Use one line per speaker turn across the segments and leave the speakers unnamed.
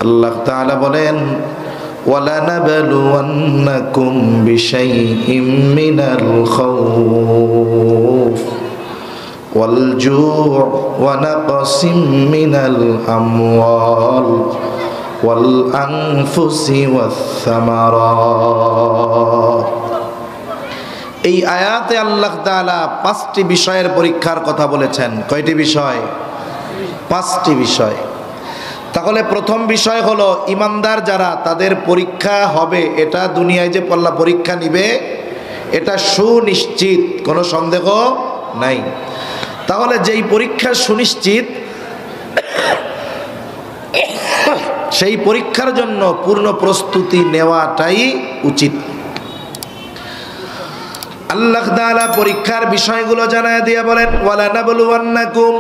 আল্লাহ তাআলা বলেন, ওয়ালানাবলুওয়ান্নাকুম বিশাইইম মিনাল খাউফ ওয়াল জু' ওয়া নাকসিম মিনাল আমওয়াল ওয়াল আনফুসি ওয়াস সামারাত। এই আয়াতে আল্লাহ তাআলা 5টি বিষয়ের পরীক্ষার কথা বলেছেন। কয়টি বিষয়? 5টি বিষয়। তাহলে প্রথম বিষয় হলো ইমানদার যারা, তাদের পরীক্ষা হবে, এটা দুনিয়ায় যে পরীক্ষা নিবে এটা সুনিশ্চিত, কোনো সন্দেহ নাই। তাহলে যেই পরীক্ষা সুনিশ্চিত, সেই পরীক্ষার জন্য পূর্ণ প্রস্তুতি নেওয়াটাই উচিত। আল্লাহ তাআলা পরীক্ষার বিষয়গুলো জানায় দিয়ে বলেন, ওয়ালানাবলুওয়ান্নাকুম,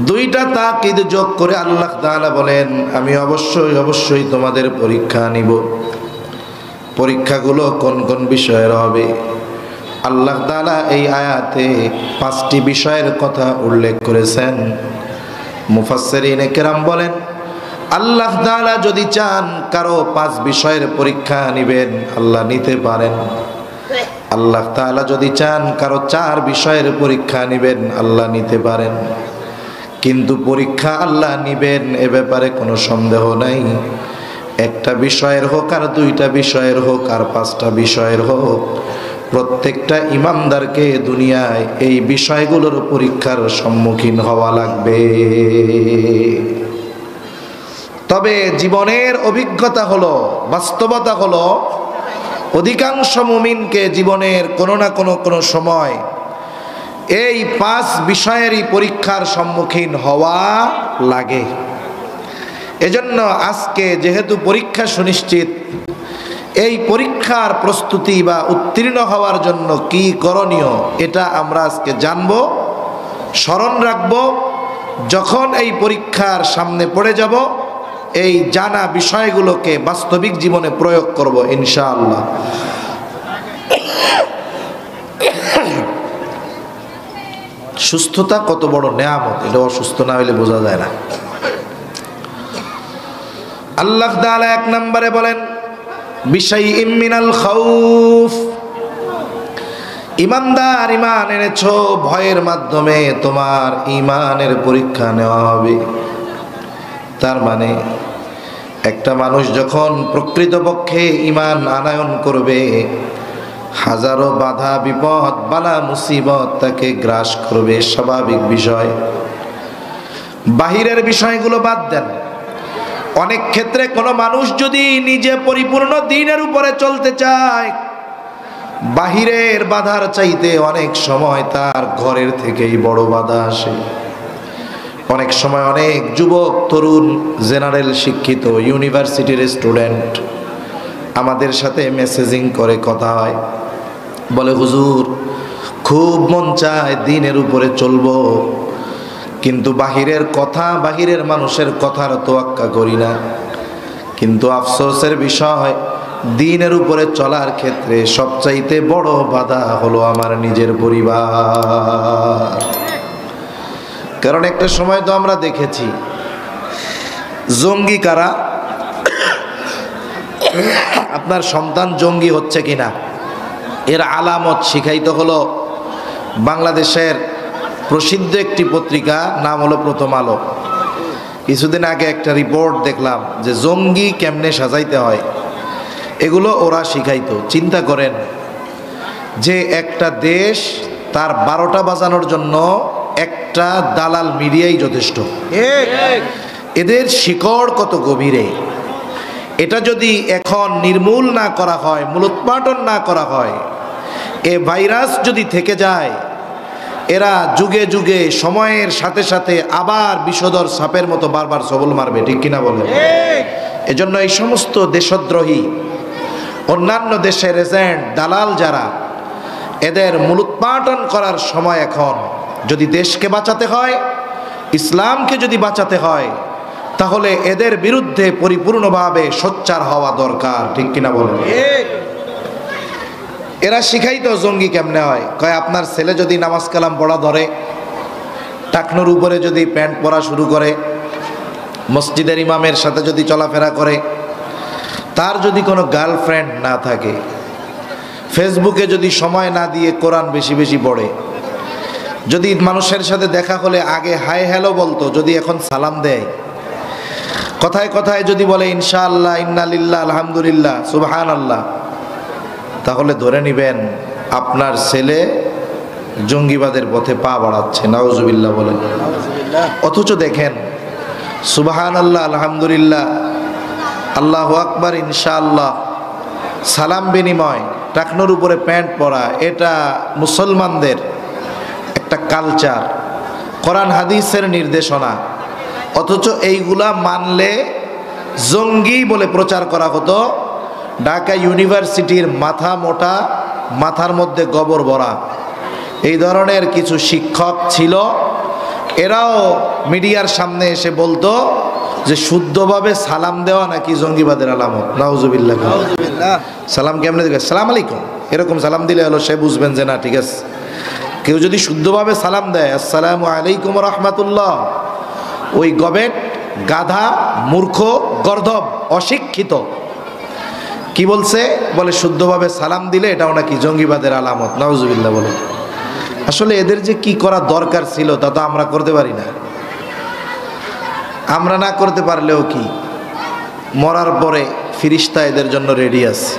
দুইটা তাকিদ যোগ করে আল্লাহ তাআলা বলেন, আমি অবশ্যই অবশ্যই তোমাদের পরীক্ষা নিব। পরীক্ষাগুলো কোন কোন বিষয়ের হবে? আল্লাহ তাআলা এই আয়াতে 5টি বিষয়ের কথা উল্লেখ করেছেন। মুফাসসিরিনে কেরাম বলেন, আল্লাহ তাআলা যদি চান কারো 5 বিষয়ের পরীক্ষা নিবেন, আল্লাহ নিতে পারেন। আল্লাহ তাআলা যদি চান কারো 4 বিষয়ের পরীক্ষা নিবেন, আল্লাহ নিতে পারেন। কিন্তু পরীক্ষা আল্লাহ নিবেন এ ব্যাপারে কোনো সন্দেহ নাই। একটা বিষয়ের হোক আর 2টা বিষয়ের হোক আর 5টা বিষয়ের হোক, প্রত্যেকটা ইমানদারকে দুনিয়ায় এই বিষয়গুলোর পরীক্ষার সম্মুখীন হওয়া লাগবে। তবে জীবনের অভিজ্ঞতা হলো, বাস্তবতা হলো, অধিকাংশ মুমিনকে জীবনের কোনো না কোনো সময় এই 5 বিষয়েরই পরীক্ষার সম্মুখীন হওয়া লাগে। এজন্য আজকে যেহেতু পরীক্ষা সুনিশ্চিত, এই পরীক্ষার প্রস্তুতি বা উত্তীর্ণ হওয়ার জন্য কি করণীয় এটা আমরা আজকে জানব, স্মরণ রাখব। যখন এই পরীক্ষার সামনে পড়ে যাব, এই জানা বিষয়গুলোকে বাস্তবিক জীবনে প্রয়োগ করব ইনশাআল্লাহ। সুস্থতা কত বড় নেয়ামত, এটা অসুস্থ না হইলে বোঝা যায় না। আল্লাহ তাআলা 1 নম্বরে বলেন, বিশাইইম মিনাল খাউফ, ইমানদার ইমান এনেছো, ভয়ের মাধ্যমে তোমার ইমানের পরীক্ষা নেওয়া হবে। তার মানে একটা মানুষ যখন প্রকৃতপক্ষে ইমান আনয়ন করবে, হাজারো বাধা বিপদ বালা মুসিবত তাকে গ্রাস করবে, স্বাভাবিক বিষয়। বাহিরের বিষয়গুলো বাদ দেন, অনেক ক্ষেত্রে কোনো মানুষ যদি নিজে পরিপূর্ণ দ্বীনের উপরে চলতে চায়, বাহিরের বাধার চাইতে অনেক সময় তার ঘরের থেকেই বড় বাধা আসে। অনেক সময় অনেক যুবক তরুণ জেনারেল শিক্ষিত ইউনিভার্সিটির স্টুডেন্ট আমাদের সাথে মেসেজিং করে, কথা হয়, বলে হুজুর খুব মন চায় দ্বীনের উপরে চলবো, কিন্তু বাহিরের কথা, বাহিরের মানুষের কথার তোয়াক্কা করি না। কিন্তু আফসোসের বিষয়, দ্বীনের উপরে চলার ক্ষেত্রে সবচাইতে বড় বাধা হলো আমার নিজের পরিবার। কারণ একটা সময় তো আমরা দেখেছি জঙ্গি কারা, আপনার সন্তান জঙ্গি হচ্ছে কিনা এর আলামত শিখাইতে হলো বাংলাদেশের প্রসিদ্ধ একটি পত্রিকা, নাম হলো প্রথম আলো। কিছুদিন আগে একটা রিপোর্ট দেখলাম যে জঙ্গি কেমনে সাজাইতে হয়, এগুলো ওরা শিখাইতো। চিন্তা করেন যে একটা দেশ তার 12টা বাজানোর জন্য একটা দালাল মিডিয়াই যথেষ্ট। এদের শিকড় কত গভীরে, এটা যদি এখন নির্মূল না করা হয়, মূলোৎপাটন না করা হয়, এ ভাইরাস যদি থেকে যায়, এরা যুগে যুগে সময়ের সাথে সাথে আবার বিষধর সাপের মতো বারবার সবল মারবে, ঠিক কিনা বলেন? এজন্য এই সমস্ত দেশদ্রোহী অন্যান্য দেশের এজেন্ট দালাল যারা, এদের মূলোৎপাটন করার সময় এখন। যদি দেশকে বাঁচাতে হয়, ইসলামকে যদি বাঁচাতে হয়, তাহলে এদের বিরুদ্ধে পরিপূর্ণভাবে সোচ্চার হওয়া দরকার, ঠিক কিনা বলেন? এরা শিখাইতো জঙ্গি কেমনে হয়। কয় আপনার ছেলে যদি নামাজ কালাম পড়া ধরে, টাকনুর উপরে যদি প্যান্ট পরা শুরু করে, মসজিদের ইমামের সাথে যদি চলাফেরা করে, তার যদি কোনো গার্লফ্রেন্ড না থাকে, ফেসবুকে যদি সময় না দিয়ে কোরআন বেশি বেশি পড়ে, যদি মানুষের সাথে দেখা হলে আগে হাই হ্যালো বলতো, যদি এখন সালাম দেয়, কথায় কথায় যদি বলে ইনশাআল্লাহ, ইন্নালিল্লাহ, আলহামদুলিল্লাহ, সুবহানাল্লাহ, তাহলে ধরে নিবেন আপনার ছেলে জঙ্গিবাদের পথে পা বাড়াচ্ছে। নাউজুবিল্লাহ বলেন। অথচ দেখেন সুবহানাল্লাহ, আলহামদুলিল্লাহ, আল্লাহু আকবার, ইনশাআল্লাহ, সালাম বিনিময়, টাকনোর উপরে প্যান্ট পরা, এটা মুসলমানদের একটা কালচার, কোরআন হাদিসের নির্দেশনা। অথচ এইগুলা মানলে জঙ্গি বলে প্রচার করা হতো। ঢাকা ইউনিভার্সিটির মাথা মোটা, মাথার মধ্যে গোবর ভরা, এই ধরনের কিছু শিক্ষক ছিল। এরাও মিডিয়ার সামনে এসে বলতো যে শুদ্ধভাবে সালাম দেওয়া নাকি জঙ্গিবাদের আলামত। নাউজুবিল্লাহ। সালাম কেমনে দিবে? সালাম আলাইকুম, এরকম সালাম দিলে হলো সে বুঝবেন যে না ঠিক আছে। কেউ যদি শুদ্ধভাবে সালাম দেয় আসসালামু আলাইকুম রাহমাতুল্লাহ, ওই গবেট, গাধা, মূর্খ, গর্দভ, অশিক্ষিত কি বলছে? বলে শুদ্ধভাবে সালাম দিলে এটাও নাকি জঙ্গিবাদের আলামত। নাউজুবিল্লাহ বলে। আসলে এদের যে কি করা দরকার ছিল তা তো আমরা করতে পারি না। আমরা না করতে পারলেও কি, মরার পরে ফিরিস্তা এদের জন্য রেডি আছে।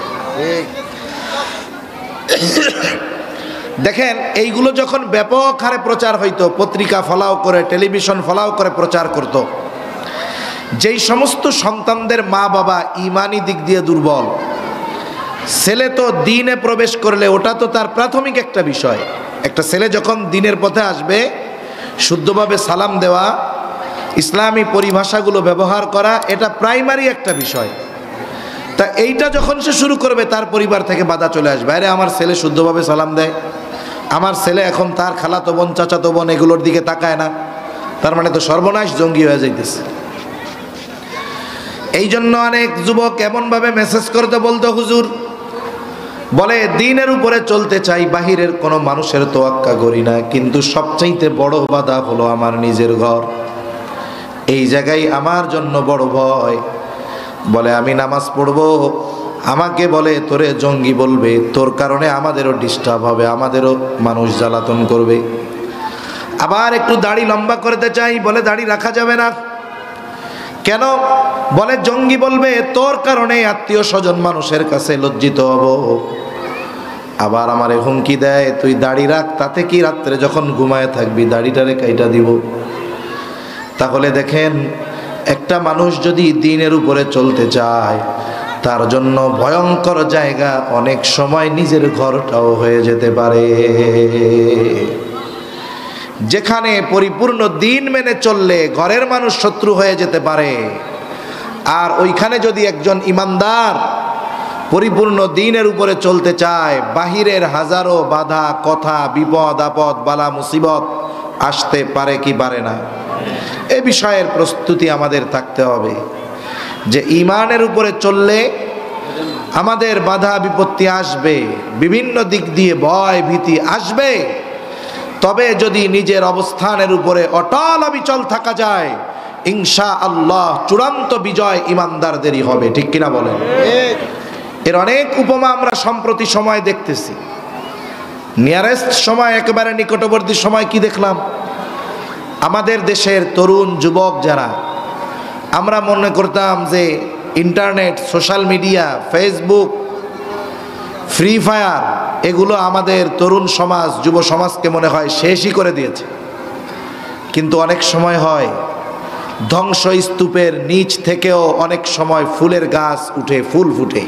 দেখেন এইগুলো যখন ব্যাপক হারে প্রচার হইতো, পত্রিকা ফলাও করে, টেলিভিশন ফলাও করে প্রচার করত, যেই সমস্ত সন্তানদের মা বাবা ইমানি দিক দিয়ে দুর্বল, ছেলে তো দ্বীনে প্রবেশ করলে ওটা তো তার প্রাথমিক একটা বিষয়। একটা ছেলে যখন দ্বীনের পথে আসবে, শুদ্ধভাবে সালাম দেওয়া, ইসলামী পরিভাষাগুলো ব্যবহার করা, এটা প্রাইমারি একটা বিষয়। তা এইটা যখন সে শুরু করবে, তার পরিবার থেকে বাধা চলে আসবে। আরে আমার ছেলে শুদ্ধভাবে সালাম দেয়, আমার ছেলে এখন তার খালাতো বোন, চাচাতো বোন এগুলোর দিকে তাকায় না, তার মানে তো সর্বনাশ, জঙ্গি হয়ে যাইতেছে। এই জন্য অনেক যুবক এমনভাবে মেসেজ করতে বলতো, হুজুর বলে দ্বীনের উপরে চলতে চাই, বাহিরের কোনো মানুষের তোয়াক্কা করি না, কিন্তু সবচাইতে বড় বাধা হলো আমার নিজের ঘর, এই জায়গায় আমার জন্য বড় ভয়। বলে আমি নামাজ পড়বো, আমাকে বলে তোরে জঙ্গি বলবে, তোর কারণে আমাদেরও ডিস্টার্ব হবে, আমাদেরও মানুষ জ্বালাতন করবে। আবার একটু দাড়ি লম্বা করতে চাই, বলে দাড়ি রাখা যাবে না। কেন? বলে জঙ্গি বলবে, তোর কারণে আত্মীয় স্বজন মানুষের কাছে লজ্জিত হব। আবার আমারে হুমকি দেয়, তুই দাড়ি রাখ, তাতে কি রাত্রে যখন ঘুমায় থাকবি দাড়িটারে কাইটা দিব। তাহলে দেখেন একটা মানুষ যদি দ্বীনের উপরে চলতে চায়, তার জন্য ভয়ঙ্কর জায়গা অনেক সময় নিজের ঘরটাও হয়ে যেতে পারে। যেখানে পরিপূর্ণ দ্বীন মেনে চললে ঘরের মানুষ শত্রু হয়ে যেতে পারে, আর ওইখানে যদি একজন ইমানদার পরিপূর্ণ দ্বীনের উপরে চলতে চায়, বাহিরের হাজারো বাধা, কথা, বিপদ আপদ, বালা মুসিবত আসতে পারে কি পারে না? এ বিষয়ের প্রস্তুতি আমাদের থাকতে হবে যে ইমানের উপরে চললে আমাদের বাধা বিপত্তি আসবে, বিভিন্ন দিক দিয়ে ভয় ভীতি আসবে। তবে যদি নিজের অবস্থানের উপরে অটল অবিচল থাকা যায়, ইনশাআল্লাহ চূড়ান্ত বিজয় ইমানদারদেরই হবে। ঠিক কিনা বলেন? এর অনেক উপমা আমরা সম্প্রতি সময় দেখতেছি। নিয়ারেস্ট সময়, একেবারে নিকটবর্তী সময় কি দেখলাম? আমাদের দেশের তরুণ যুবক যারা, আমরা মনে করতাম যে internet, social media, Facebook, free fire এগুলো আমাদের তরুণ সমাজ, যুব সমাজকে মনে হয় শেষই করে দিয়েছে। কিন্তু অনেক সময় হয় ধ্বংসস্তূপের নিচ থেকেও অনেক সময় ফুলের গাছ উঠে, ফুল ফুটে।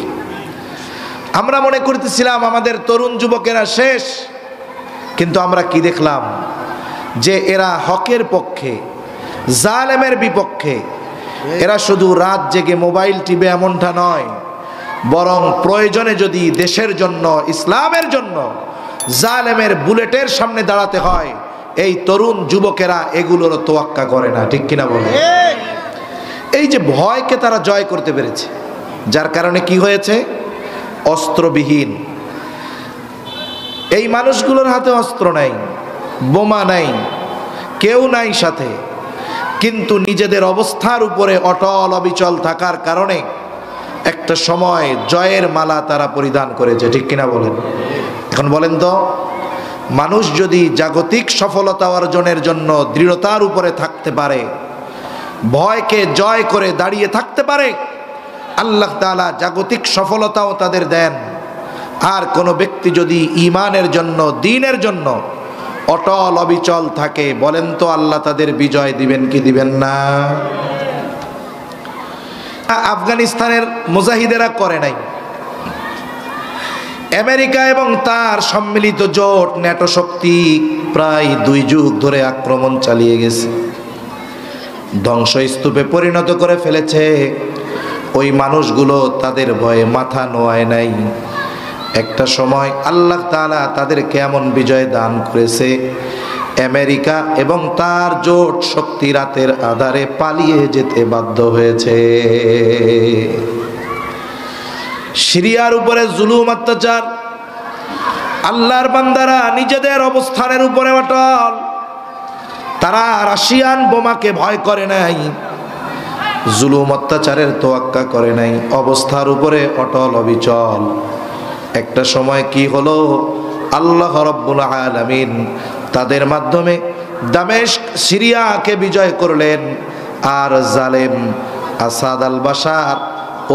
আমরা মনে করতেছিলাম আমাদের তরুণ যুবকেরা শেষ, কিন্তু আমরা কি দেখলাম? যে এরা হকের পক্ষে, জালেমের বিপক্ষে। এরা শুধু রাত জেগে মোবাইল টিপে এমনটা নয়, বরং প্রয়োজনে যদি দেশের জন্য, ইসলামের জন্য জালেমের বুলেটের সামনে দাঁড়াতে হয়, এই তরুণ যুবকেরা এগুলোর তোয়াক্কা করে না। ঠিক কিনা বলে? এই যে ভয়কে তারা জয় করতে পেরেছে, যার কারণে কি হয়েছে? অস্ত্রবিহীন এই মানুষগুলোর হাতে অস্ত্র নাই, বোমা নাই, কেউ নাই সাথে, কিন্তু নিজেদের অবস্থার উপরে অটল অবিচল থাকার কারণে একটা সময় জয়ের মালা তারা পরিধান করেছে, ঠিক কিনা বলেন? এখন বলেন তো, মানুষ যদি জাগতিক সফলতা অর্জনের জন্য দৃঢ়তার উপরে থাকতে পারে, ভয়কে জয় করে দাঁড়িয়ে থাকতে পারে, আল্লাহ তাআলা জাগতিক সফলতাও তাদের দেন। আর কোনো ব্যক্তি যদি ঈমানের জন্য, দ্বীনের জন্য অটল অবিচল থাকে, বলেন তো আল্লাহ তাদের বিজয় দিবেন কি দিবেন না? আফগানিস্তানের মুজাহিদেরা করে নাই। আমেরিকা এবং তার সম্মিলিত জোট ন্যাটো শক্তি প্রায় 2 যুগ ধরে আক্রমণ চালিয়ে গেছে, ধ্বংসস্তূপে পরিণত করে ফেলেছে। ওই মানুষগুলো তাদের ভয়ে মাথা নোয়ায় নাই। একটা সময় আল্লাহ তাআলা তাদেরকে এমন বিজয় দান করেছে, আমেরিকা এবং তার জোট শক্তি রাতের আধারে পালিয়ে যেতে বাধ্য হয়েছে। সিরিয়ার উপরে জুলুম অত্যাচার, আল্লাহর বান্দারা নিজেদের অবস্থানের উপরে অটল। তারা রাশিয়ান বোমাকে ভয় করে নাই, জুলুম অত্যাচারের তোয়াক্কা করে নাই, অবস্থার উপরে অটল অবিচল। একটা সময় কি হলো, আল্লাহ রাব্বুল আলামিন তাদের মাধ্যমে দামেস্ক সিরিয়াকে বিজয় করলেন, আর জালেম আসাদ আল বাশার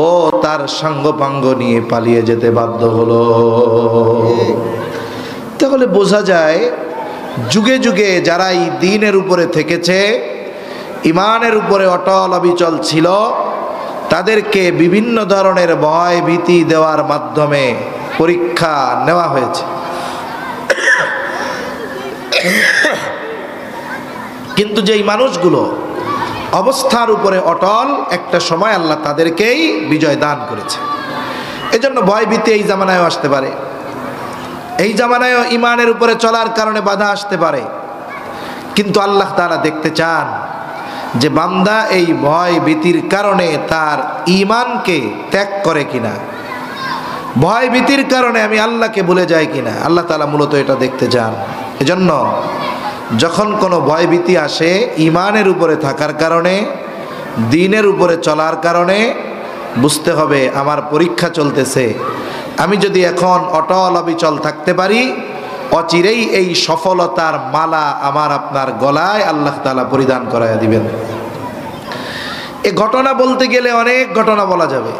ও তার সাঙ্গপাঙ্গ নিয়ে পালিয়ে যেতে বাধ্য হলো। তাহলে বোঝা যায়, যুগে যুগে যারা এই দ্বীনের উপরে থেকেছে, ঈমানের উপরে অটল অবিচল ছিল, তাদেরকে বিভিন্ন ধরনের ভয় ভীতি দেওয়ার মাধ্যমে পরীক্ষা নেওয়া হয়েছে। কিন্তু যেই মানুষগুলো অবস্থার উপরে অটল, একটা সময় আল্লাহ তাদেরকেই বিজয় দান করেছে। এজন্য ভয় ভীতি এই জামানায়ও আসতে পারে, এই জামানায়ও ঈমানের উপরে চলার কারণে বাধা আসতে পারে। কিন্তু আল্লাহ তাআলা দেখতে চান যে বান্দা এই ভয় ভীতির কারণে তার ঈমানকে ত্যাগ করে কিনা, ভয় ভীতির কারণে আমি আল্লাহকে ভুলে যাই কিনা। আল্লাহ তাআলা মূলত এটা দেখতে চান। এজন্য যখন কোনো ভয় ভীতি আসে, ঈমানের উপরে থাকার কারণে, দ্বীনের উপরে চলার কারণে বুঝতে হবে আমার পরীক্ষা চলতেছে। আমি যদি এখন অটল অবিচল থাকতে পারি, অচিরেই এই সফলতার মালা আমার আপনার গলায় আল্লাহ তাআলা পরিধান করাইয়া দিবেন। এ ঘটনা বলতে গেলে অনেক ঘটনা বলা যাবে।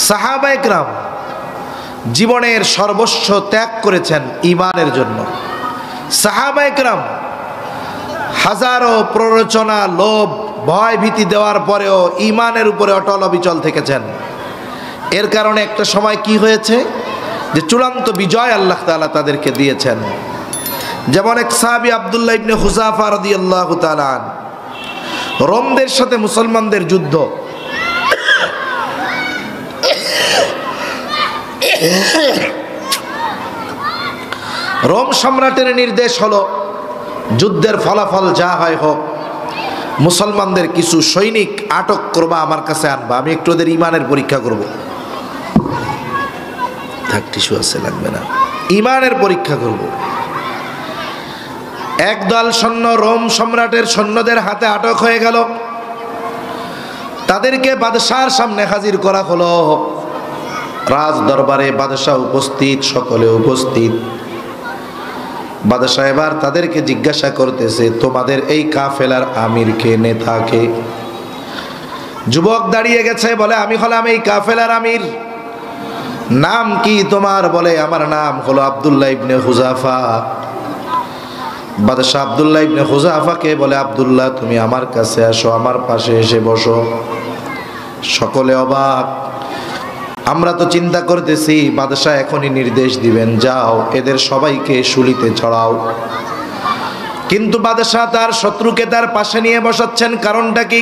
সাহাবায়ে কেরাম জীবনের সর্বস্ব ত্যাগ করেছেন ঈমানের জন্য। সাহাবায়ে কেরাম হাজারো প্ররোচনা, লোভ, ভয় ভীতি দেওয়ার পরেও ঈমানের উপরে অটল অবিচল থেকেছেন। এর কারণে একটা সময় কি হয়েছে, যে চূড়ান্ত বিজয় আল্লাহ তাআলা তাদেরকে দিয়েছেন। যেমন এক সাহাবী আব্দুল্লাহ ইবনে হুযাফা রাদিয়াল্লাহু তাআলা আনহু, রোমদের সাথে মুসলমানদের যুদ্ধ, রোম সম্রাটের নির্দেশ হলো যুদ্ধের ফলাফল যা হয় হোক, মুসলমানদের কিছু সৈনিক আটক করবা, আমার কাছে আনবা, আমি একটু ওদের ঈমানের পরীক্ষা করব। থাক, টিস্যু আছে, লাগবে না, ঈমানের পরীক্ষা করব। একদল সৈন্য রোম সম্রাটের সৈন্যদের হাতে আটক হয়ে গেল। তাদেরকে বাদশার সামনে হাজির করা হলো। রাজ দরবারে বাদশাহ উপস্থিত, সকলে উপস্থিত। বাদশাহ এবার তাদেরকে জিজ্ঞাসা করতেছে, তোমাদের এই কাফেলার আমির কে, নেতা কে? যুবক দাঁড়িয়ে গেছে, বলে আমি হলাম এই কাফেলার আমির। নাম কি তোমার? বলে আমার নাম হলো আব্দুল্লাহ ইবনে হুযাফা। বাদশাহ আব্দুল্লাহ ইবনে হুযাফাকে বলে, আব্দুল্লাহ তুমি আমার কাছে আসো, আমার পাশে এসে বসো। সকলে অবাক। আমরা তো চিন্তা করতেছি বাদশাহ এখনই নির্দেশ দিবেন, যাও এদের সবাইকে শুলিতে চড়াও। কিন্তু বাদশাহ তার শত্রুকে তার পাশে নিয়ে বসাচ্ছেন, কারণটা কি?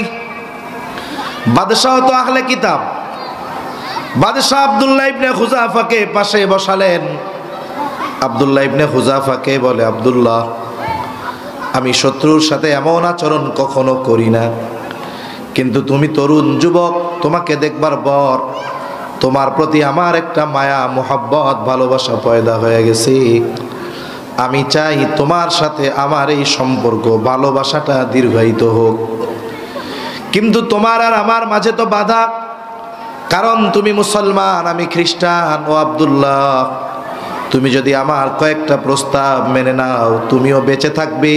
বাদশাহ তো আহলে কিতাব। বাদশাহ আব্দুল্লাহ ইবনে হুযাফাকে পাশে বসালেন। আব্দুল্লাহ ইবনে হুযাফাকে বলে, আব্দুল্লাহ আমি শত্রুর সাথে এমন আচরণ কখনো করি না, কিন্তু তুমি তরুণ যুবক, তোমাকে দেখবার পর তোমার প্রতি আমার একটা মায়া, মোহাব্বত, ভালোবাসা পয়দা হয়ে গেছে। আমি চাই তোমার সাথে আমার এই সম্পর্ক ভালোবাসাটা দীর্ঘায়িত হোক, কিন্তু তোমার আর আমার মাঝে তো বাধা, কারণ তুমি মুসলমান, আমি খ্রিস্টান। ও আব্দুল্লাহ, তুমি যদি আমার কয়েকটা প্রস্তাব মেনে নাও, তুমিও বেঁচে থাকবে,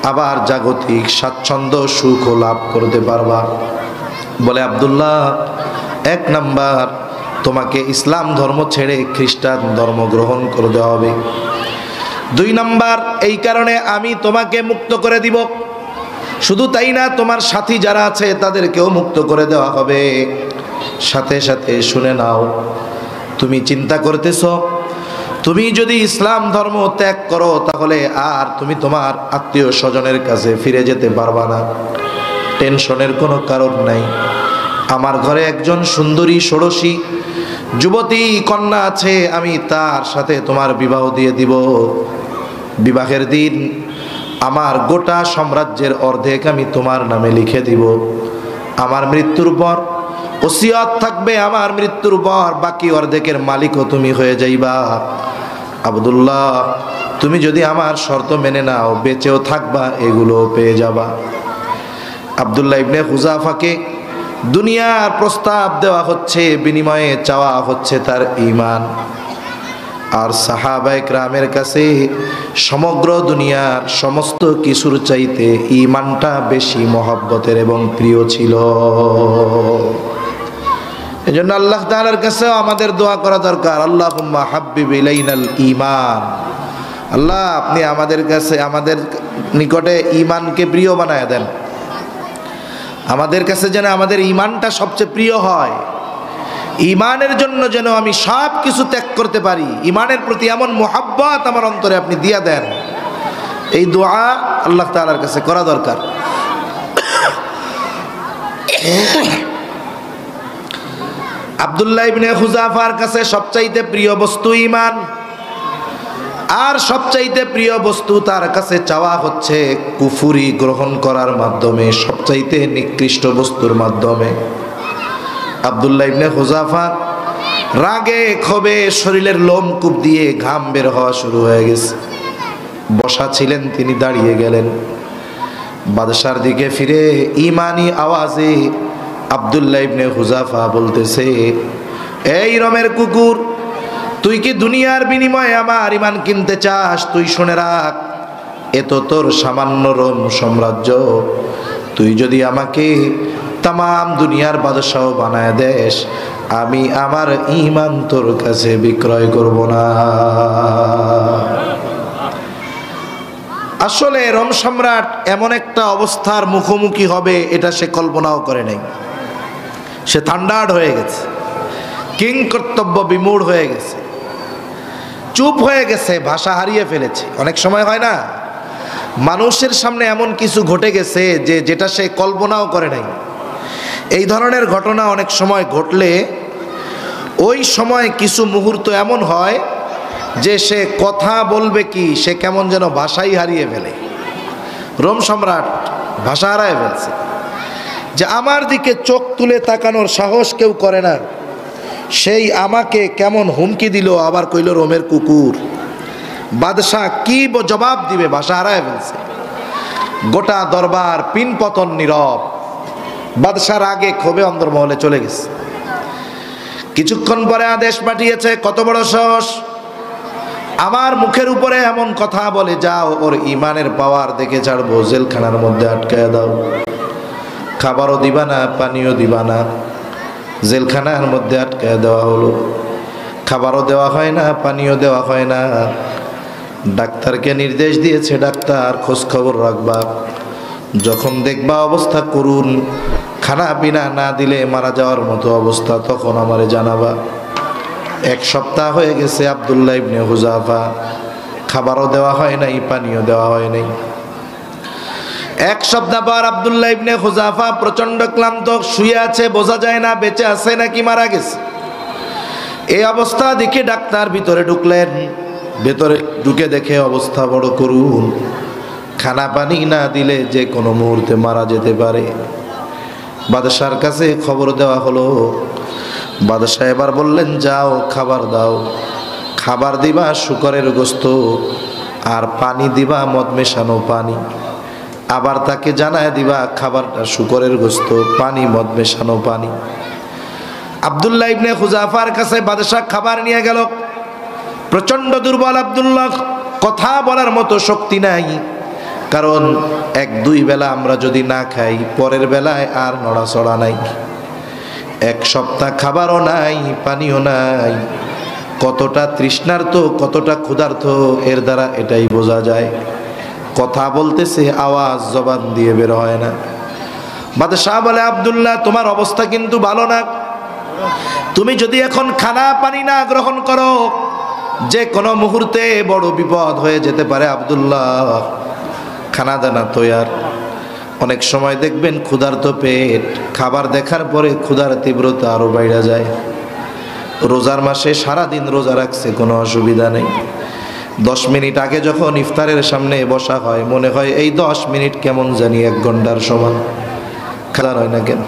আবার জাগতিক স্বাচ্ছন্দ্য সুখ লাভ করতে পারবা। বলে, আব্দুল্লাহ, 1 নাম্বার, তোমাকে ইসলাম ধর্ম ছেড়ে খ্রিস্টান ধর্ম গ্রহণ করতে হবে। 2 নাম্বার, এই কারণে আমি তোমাকে মুক্ত করে দিব। শুধু তাই না, তোমার সাথী যারা আছে তাদেরকেও মুক্ত করে দেওয়া হবে। সাথে সাথে শুনে নাও, তুমি চিন্তা করতেছ তুমি যদি ইসলাম ধর্ম ত্যাগ করো তাহলে আর তুমি তোমার আত্মীয় স্বজনের কাছে ফিরে যেতে পারবা না। টেনশনের কোনো কারণ নাই। আমার ঘরে একজন সুন্দরী ষোড়শী যুবতী কন্যা আছে, আমি তার সাথে তোমার বিবাহ দিয়ে দিব। বিবাহের দিন আমার গোটা সাম্রাজ্যের অর্ধেক আমি তোমার নামে লিখে দিব। আমার মৃত্যুর পর ওসিয়ত থাকবে, আমার মৃত্যুর পর বাকি অর্ধেকের মালিকও তুমি হয়ে যাইবা। আব্দুল্লাহ, তুমি যদি আমার শর্ত মেনে নাও, বেঁচেও থাকবা, এগুলো পেয়ে যাবা। আব্দুল্লাহ ইবনে হুযাফাকে দুনিয়ার প্রস্তাব দেওয়া হচ্ছে, বিনিময়ে চাওয়া হচ্ছে তার ঈমান। আর সাহাবায়ে কেরামের কাছে সমগ্র দুনিয়ার সমস্ত কিছুর চাইতে ঈমানটা বেশি মহব্বতের এবং প্রিয় ছিল। এজন্য আল্লাহ তাআলার কাছে আমাদের দোয়া করা দরকার, আল্লাহুম্মা হাব্বিব ইলাইনাল ঈমান। আল্লাহ, আপনি আমাদের কাছে, আমাদের নিকটে ঈমানকে প্রিয় বানায় দেন। আমাদের কাছে যেন আমাদের ঈমানটা সবচেয়ে প্রিয় হয়। ঈমানের জন্য যেন আমি সব কিছু ত্যাগ করতে পারি। ঈমানের প্রতি এমন মুহাব্বত আমার অন্তরে আপনি দিয়া দেন। এই দোয়া আল্লাহ তাআলার কাছে করা দরকার। আব্দুল্লাহ ইবনে হুযাফার কাছে সবচাইতে প্রিয় বস্তু ঈমান, আর সবচাইতে প্রিয় বস্তু তার কাছে চাওয়া হচ্ছে কুফরি গ্রহণ করার মাধ্যমে, সবচাইতে নিকৃষ্ট বস্তুর মাধ্যমে। আব্দুল্লাহ ইবনে হুযাফা রাগে ক্ষোভে শরীরের লোমকূপ দিয়ে ঘাম বের হওয়া শুরু হয়ে গেছে। বসা ছিলেন, তিনি দাঁড়িয়ে গেলেন। বাদশার দিকে ফিরে ঈমানি আওয়াজে আব্দুল্লাহ ইবনে হুযাফা বলতেছে, এই রমের কুকুর, তুই কি দুনিয়ার বিনিময়ে আমার ঈমান কিনতে চাস? তুই শুনে রাখ, এ তো তোর সামান্য রোম সাম্রাজ্য। তুই যদি আমাকে তামাম দুনিয়ার বাদশাহ বানায় দেস, আমি আমার ঈমান তোর কাছে বিক্রয় করব না। আসলে রোম সম্রাট এমন একটা অবস্থার মুখোমুখি হবে এটা সে কল্পনাও করে নাই। সে থান্ডার্ড হয়ে গেছে, কিং কর্তব্য বিমূঢ় হয়ে গেছে, চুপ হয়ে গেছে, ভাষা হারিয়ে ফেলেছে। অনেক সময় হয় না, মানুষের সামনে এমন কিছু ঘটে গেছে যে যেটা সে কল্পনাও করে নাই। এই ধরনের ঘটনা অনেক সময় ঘটলে ওই সময় কিছু মুহূর্ত এমন হয় যে সে কথা বলবে কি, সে কেমন যেন ভাষাই হারিয়ে ফেলে। রোম সম্রাট ভাষা হারায় ফেলছে, যে আমার দিকে চোখ তুলে তাকানোর সাহস কেউ করে না, সেই আমাকে কেমন হুমকি দিল, আবার কইল রোমের কুকুর। বাদশাহ কি জবাব দিবে, ভাষা হারায় ফেলছে। গোটা দরবার পিনপতন নীরব। বাদশার আগে ক্ষোভে অন্দরমহলে চলে গেছে। কিছুক্ষণ পরে আদেশ পাঠিয়েছে, কত বড় সাহস, আমার মুখের উপরে এমন কথা বলে, যাও ওর ঈমানের পাওয়ার দেখে ছাড়বো, জেলখানার মধ্যে আটকায় দাও। খাবারও দিবা না, পানিও দিবা না, জেলখানার মধ্যে আটকায় দেওয়া হলো। খাবারও দেওয়া হয় না, পানিও দেওয়া হয় না। ডাক্তারকে নির্দেশ দিয়েছে, ডাক্তার খোঁজ খবর রাখবা, যখন দেখবা অবস্থা করুন, খানা পিনা না দিলে মারা যাওয়ার মতো অবস্থা, তখন আমারে জানাবা। 1 সপ্তাহ হয়ে গেছে আব্দুল্লাহ ইবনে হুযাফা, খাবারও দেওয়া হয় নাই, পানিও দেওয়া হয় নাই। 1 সপ্তাহ পর আব্দুল্লাহ ইবনে হুযাফা প্রচন্ড ক্লান্ত, শুয়ে আছে, বোঝা যায় না বেঁচে আছে নাকি মারা গেছে। এই অবস্থা দেখে ডাক্তার ভিতরে ঢুকলেন। ভেতরে ঢুকে দেখে অবস্থা বড় করুণ, খানা পানি না দিলে যে কোনো মুহূর্তে মারা যেতে পারে। বাদশার কাছে খবর দেওয়া হলো। বাদশাহ এবার বললেন, যাও খাবার দাও। খাবার দিবা শুকরের গোস্ত, আর পানি দিবা মদ মেশানো পানি, আবার তাকে জানায় দিবা খাবারটা শুকরের গোশত, পানি মদ মেশানো পানি। আব্দুল্লাহ ইবনে হুযাফার কাছে বাদশা খাবার নিয়ে গেল। প্রচন্ড দুর্বল আব্দুল্লাহ, কথা বলার মতো শক্তি নাই, কারণ এক দুই বেলা আমরা যদি না খাই পরের বেলায় আর নড়াচড়া নাই। এক সপ্তাহ খাবারও নাই, পানিও নাই। কতটা তৃষ্ণার্ত, কতটা ক্ষুধার্ত এর দ্বারা এটাই বোঝা যায়। কথা বলতেছে, আওয়াজ জবান দিয়ে বের হয় না। বাদশাহ বলে, আব্দুল্লাহ তোমার অবস্থা কিন্তু ভালো না। তুমি যদি এখন খানা পানি না গ্রহণ করো, যে কোনো মুহূর্তে বড় বিপদ হয়ে যেতে পারে। আব্দুল্লাহ খানা দানা তৈয়ার। অনেক সময় দেখবেন ক্ষুধার্ত পেট, খাবার দেখার পরে ক্ষুধার তীব্রতা আরো বাইরে যায়। রোজার মাসে সারাদিন রোজা রাখছে, কোনো অসুবিধা নেই। 10 মিনিট আগে যখন ইফতারের সামনে বসা হয়, মনে হয় এই 10 মিনিট কেমন জানি 1 ঘন্টার সমান। খেলা হয় না কেন?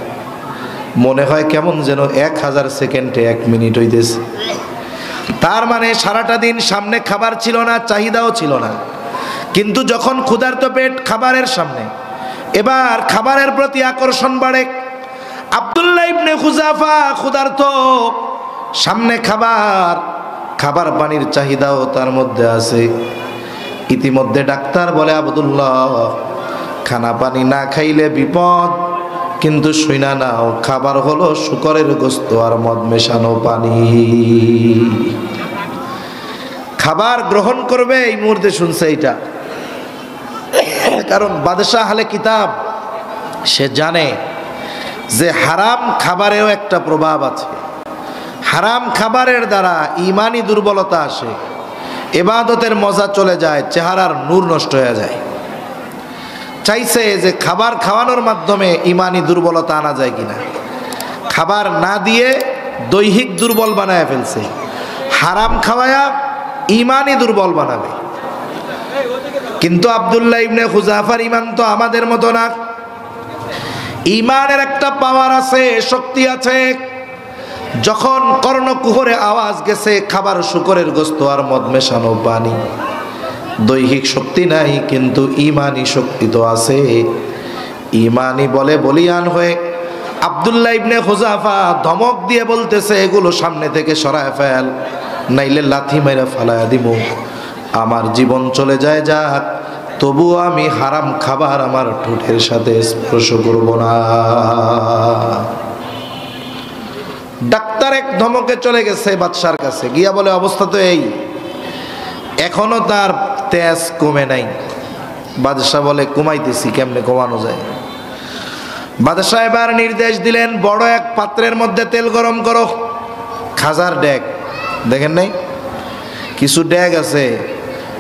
মনে হয় কেমন যেন 1000 সেকেন্ডে 1 মিনিট হইতেছে। তার মানে সারাটা দিন সামনে খাবার ছিল না, চাহিদাও ছিল না। কিন্তু যখন ক্ষুধার্ত পেট খাবারের সামনে, এবার খাবারের প্রতি আকর্ষণ বাড়ে। আব্দুল্লাহ ইবনে হুযাফা ক্ষুধার্ত, সামনে খাবার, খাবার পানির চাহিদাও তার মধ্যে আছে। ইতিমধ্যে ডাক্তার বলে, আব্দুল্লাহ খানা পানি না খাইলে বিপদ, কিন্তু শুইনা নাও, খাবার হলো শুকরের গোশত আর মদ মেশানো পানি। খাবার গ্রহণ করবে এই মুহূর্তে শুনছে এটা, কারণ বাদশাহ আহলে কিতাব, সে জানে যে হারাম খাবারেও একটা প্রভাব আছে। হারাম খাবারের দ্বারা ইমানি দুর্বলতা আসে, ইবাদতের মজা চলে যায়, চেহারার নূর নষ্ট হয়ে যায়। চাইছে যে খাবার খাওয়ানোর মাধ্যমে ইমানি দুর্বলতা আনা যায় কিনা। খাবার না দিয়ে দৈহিক দুর্বল বানায় ফেলছে, হারাম খাওয়ায়া ইমানি দুর্বল বানাবে। কিন্তু আব্দুল্লাহ ইবনে হুযাফার ইমান তো আমাদের মতো না। ইমানের একটা পাওয়ার আছে, শক্তি আছে। যখন কর্ণকুহরে আওয়াজ গেছে খাবার শুকরের গোশত আর মদ মেশানো পানি, দৈহিক শক্তি নাই কিন্তু ইমানি শক্তি তো আছে। ইমানি বলে বলিয়ান হয়ে আব্দুল্লাহ ইবনে হুযাফা ধমক দিয়ে বলতেছে, এগুলো সামনে থেকে সরায় ফেল, নাইলে লাথি মেরে ফেলায় দিমু। আমার জীবন চলে যায় যাক, তবুও আমি হারাম খাবার আমার ঠোঁটের সাথে স্পর্শ করব না। ডাক্তার এক ধমকে চলে গেছে বাদশার কাছে, গিয়া বলে, অবস্থা তো এই, এখনো তার তেজ কমে নাই। বাদশাহ বলে, কমাইতেছি, কেমনে কমানো যায়? বাদশাহ এবার নির্দেশ দিলেন, বড় এক পাত্রের মধ্যে তেল গরম করো। খাজার ডেক দেখেন নাই? কিছু ডেক আছে,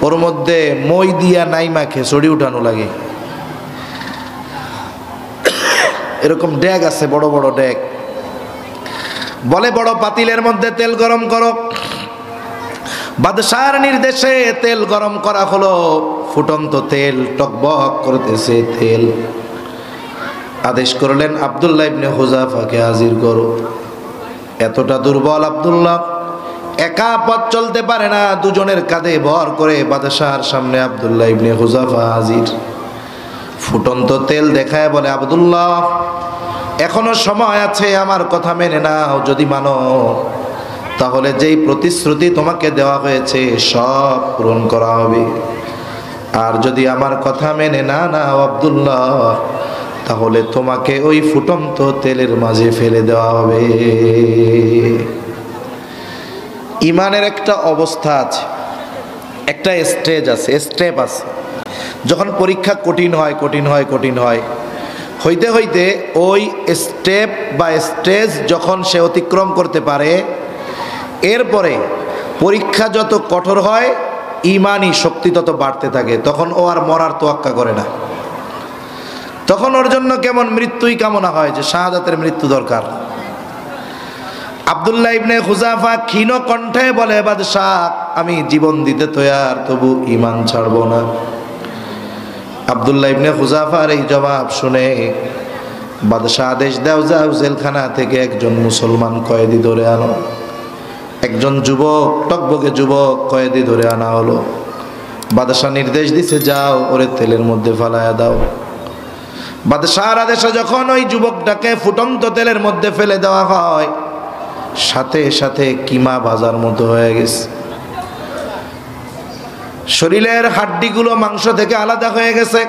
ওর মধ্যে মই দিয়া নাই মাখে ছড়ি উঠানো লাগে, এরকম ডেক আছে, বড় বড় ডেক। বলে, বড় পাতিলের মধ্যে তেল গরম করো। বাদশার নির্দেশে তেল গরম করা হলো। ফুটন্ত তেল, টকবক করতেছে তেল। আদেশ করলেন, আব্দুল্লাহ ইবনে হুযাফাকে হাজির করো। এতটা দুর্বল আব্দুল্লাহ, একা পথ চলতে পারে না, দুজনের কাঁধে ভর করে বাদশার সামনে আব্দুল্লাহ ইবনে হুযাফা হাজির। ফুটন্ত তেল দেখায় বলে, আব্দুল্লাহ এখনো সময় আছে, আমার কথা মেনে নাও। যদি মানো তাহলে যেই প্রতিশ্রুতি তোমাকে দেওয়া হয়েছে সব পূরণ করা হবে। আর যদি আমার কথা মেনে না নাও আব্দুল্লাহ, তাহলে তোমাকে ওই ফুটন্ত তেলের মাঝে ফেলে দেওয়া হবে। ইমানের একটা অবস্থা আছে, একটা স্টেজ আছে, স্টেপ আছে। যখন পরীক্ষা কঠিন হয়, কঠিন হয়, কঠিন হয়, হইতে হইতে ওই স্টেপ বা স্টেজ যখন সে অতিক্রম করতে পারে, এরপরে পরীক্ষা যত কঠোর হয়, ইমানি শক্তি তত বাড়তে থাকে। তখন ও আর মরার তোয়াক্কা করে না। তখন ওর জন্য কেমন মৃত্যুই কামনা হয়, যে শাহাদাতের মৃত্যু দরকার। আব্দুল্লাহ ইবনে হুযাফা ক্ষীণ কণ্ঠে বলে, বাদশাহ আমি জীবন দিতে তৈয়ার, তবু ঈমান ছাড়ব না। আব্দুল্লাহ ইবনে হুযাফার এই জবাব শুনে বাদশাহ আদেশ দাও, যাও জেলখানা থেকে একজন মুসলমান কয়েদি ধরে আনো। একজন যুবক, টকবকে যুবক কয়েদি ধরে আনা হলো। বাদশাহ নির্দেশ দিছে, যাও ওরে তেলের মধ্যে ফালায়া দাও। বাদশাহর আদেশে যখন ওই যুবকটাকে ফুটন্ত তেলের মধ্যে ফেলে দেওয়া হয়, সাথে সাথে কিমা ভাজার মতো হয়ে গেছে। শরীরের হাড্ডিগুলো মাংস থেকে আলাদা হয়ে গেছে।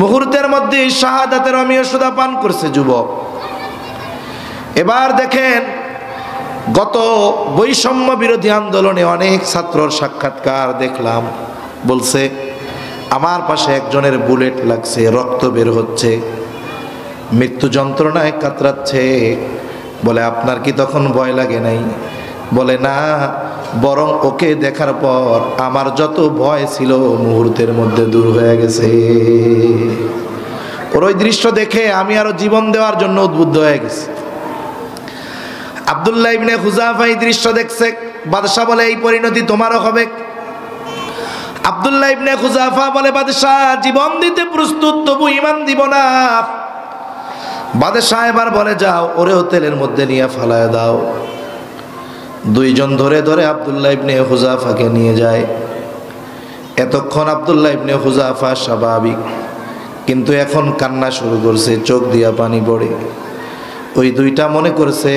মুহূর্তের মধ্যে শাহাদাতের অমীয় সুধা পান করছে যুবক। এবার দেখেন, গত বৈষম্য বিরোধী আন্দোলনে অনেক ছাত্রর সাক্ষাৎকার দেখলাম, বলছে আমার পাশে একজনের বুলেট লাগছে, রক্ত বের হচ্ছে, মৃত্যু যন্ত্রণায় কাতরাচ্ছে। বলে আপনার কি তখন ভয় লাগে নাই? বলে না, বরং ওকে দেখার পর আমার যত ভয় ছিল মুহূর্তের মধ্যে দূর হয়ে গেছে। ওর ওই দৃশ্য দেখে আমি আরো জীবন দেওয়ার জন্য উদ্বুদ্ধ হয়ে গেছি। আব্দুল্লাহ ইবনে হুযাফা এই দৃশ্য দেখছে। বাদশাহ বলে এই পরিণতি তোমারও হবে। আব্দুল্লাহ ইবনে হুযাফা বলে বাদশাহ জীবন দিতে প্রস্তুত, তবু ঈমান দিব না। বাদশাহ এবার বলে যাও ওরেও তেলের মধ্যে নিয়ে ফালায় দাও। দুইজন ধরে ধরে আব্দুল্লাহ ইবনে হুযাফাকে নিয়ে যায়। এতক্ষণ আব্দুল্লাহ ইবনে হুযাফা স্বাভাবিক, কিন্তু এখন কান্না শুরু করছে, চোখ দিয়া পানি পড়ে। ওই দুইটা মনে করছে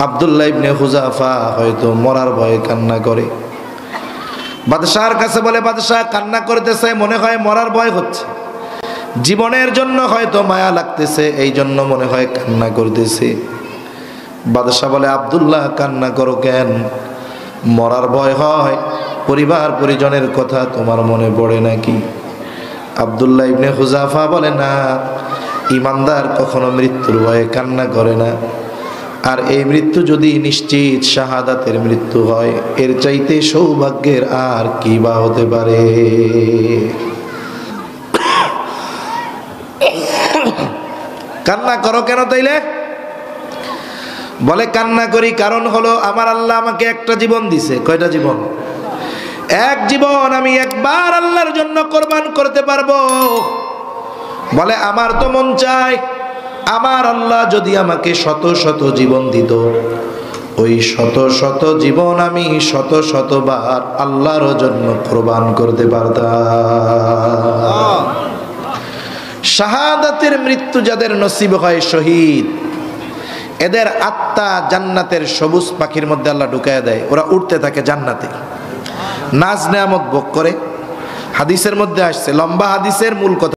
আব্দুল্লাহ ইবনে হুযাফা হয়তো মরার ভয়ে কান্না করে। বাদশাহর কাছে বলে বাদশাহ কান্না করতেছে, মনে হয় মরার ভয় হচ্ছে, জীবনের জন্য হয়তো মায়া লাগতেছে, এই জন্য মনে হয় কান্না করতেছে। বাদশাহ বলে আব্দুল্লাহ কান্না করো কেন? মরার ভয় হয়? পরিবার পরিজনের কথা তোমার মনে পড়ে নাকি? আব্দুল্লাহ ইবনে হুযাফা বলে না, ইমানদার কখনো মৃত্যুর ভয়ে কান্না করে না। আর এই মৃত্যু যদি নিশ্চিত শাহাদাতের মৃত্যু হয়, এর চাইতে সৌভাগ্যের আর কি বা হতে পারে? কান্না করো কেন তাইলে? বলে কান্না করি কারণ হলো আমার আল্লাহ আমাকে একটা জীবন দিছে। কয়টা জীবন? এক জীবন আমি একবার আল্লাহর জন্য কোরবান করতে পারবো। বলে আমার তো মন চায় আমার আল্লাহ যদি আমাকে শত শত জীবন দিত, ওই শত শত জীবন আমি শত শতবার আল্লাহর জন্য কোরবান করতে পারতাম। শাহাদাতের মৃত্যু যাদের নসিব হয়, শহীদ, এদের আত্মা জান্নাতের সবুজ পাখির মধ্যে আল্লাহ ঢুকায় দেয়। ওরা উঠতে থাকে জান্নাতে, নাজ নেয়ামত ভোগ করে। হাদিসের মধ্যে আসছে, লম্বা হাদিসের মূল কথা